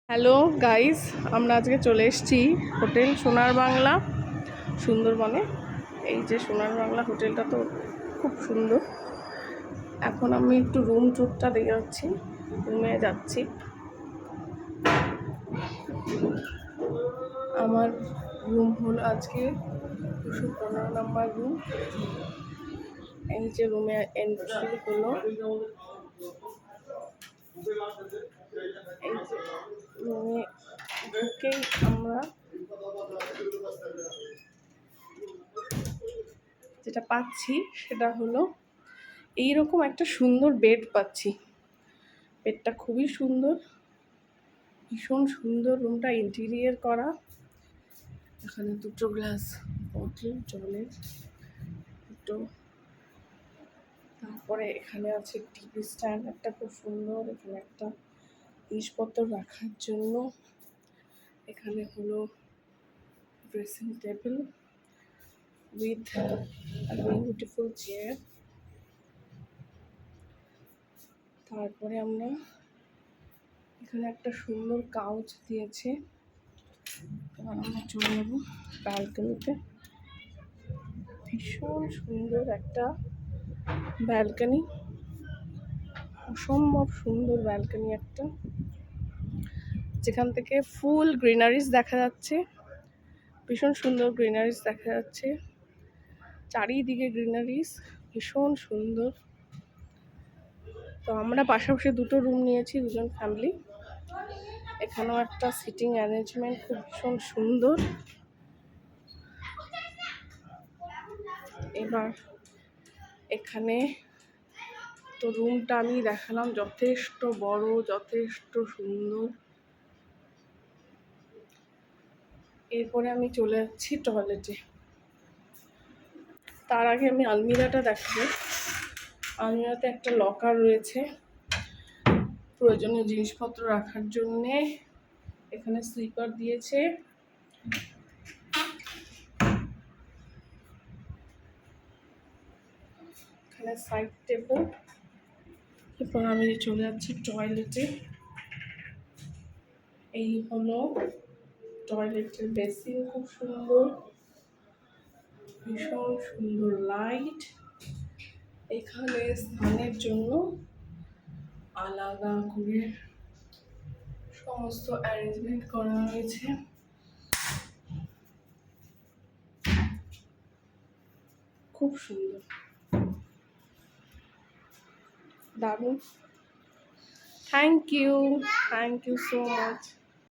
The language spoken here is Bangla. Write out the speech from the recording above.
হ্যালো গাইস, আমরা আজকে চলে এসেছি হোটেল সোনার বাংলা সুন্দরবনে। এই যে সোনার বাংলা হোটেলটা তো খুব সুন্দর। এখন আমি একটু রুম ট্যুরটা দিয়ে যাচ্ছি, রুমে যাচ্ছি। আমার রুম হলো আজকে 215 নম্বর রুম। এই যে রুমে এন্ট্রি হলো, এই যে রুমে ঢুকেই আমরা যেটা পাচ্ছি সেটা হলো এইরকম একটা সুন্দর বেড পাচ্ছি। বেডটা খুবই সুন্দর, ভীষণ সুন্দর। রুমটা ইন্টেরিয়র করা। এখানে দুটো গ্লাস বোতল জলের, দুটো। তারপরে এখানে আছে টিভি স্ট্যান্ড একটা খুব সুন্দর। এখানে একটা জিনিসপত্র রাখার জন্য। এখানে হলো dressing table with beautiful chair. তারপরে আমরা এখানে একটা সুন্দর কাউচ দিয়েছে। এবার আমরা চলে যাবো ব্যালকনিতে। ভীষণ সুন্দর একটা ব্যালকনি, অসম্ভব সুন্দর ব্যালকনি একটা, যেখান থেকে ফুল গ্রিনারিজ দেখা যাচ্ছে। ভীষণ সুন্দর গ্রিনারিজ দেখা যাচ্ছে, চারিদিকে গ্রিনারিজ, ভীষণ সুন্দর। তো আমরা পাশাপাশি দুটো রুম নিয়েছি, দুজন ফ্যামিলি। এখানেও একটা সিটিং অ্যারেঞ্জমেন্ট খুব ভীষণ সুন্দর। এবার এখানে তো রুমটা আমি দেখালাম, যথেষ্ট বড়, যথেষ্ট সুন্দর। এরপরে আমি চলে যাচ্ছি টয়লেটে। তার আগে আমি আলমিরাটা দেখাবো। আলমিরাতে একটা লকার রয়েছে প্রয়োজনীয় জিনিসপত্র রাখার জন্যে। এখানে স্লিপার দিয়েছে। এখানে সাইড টেবিল। এরপর আমি চলে যাচ্ছি টয়লেটে। এই হলো টয়লেটের বেসিন, খুব সুন্দর, ভীষণ সুন্দর লাইট। এখানে স্নানের জন্য আলাদা করে সমস্ত অ্যারেঞ্জমেন্ট করা হয়েছে। খুব সুন্দর, দারুণ। Thank you so much.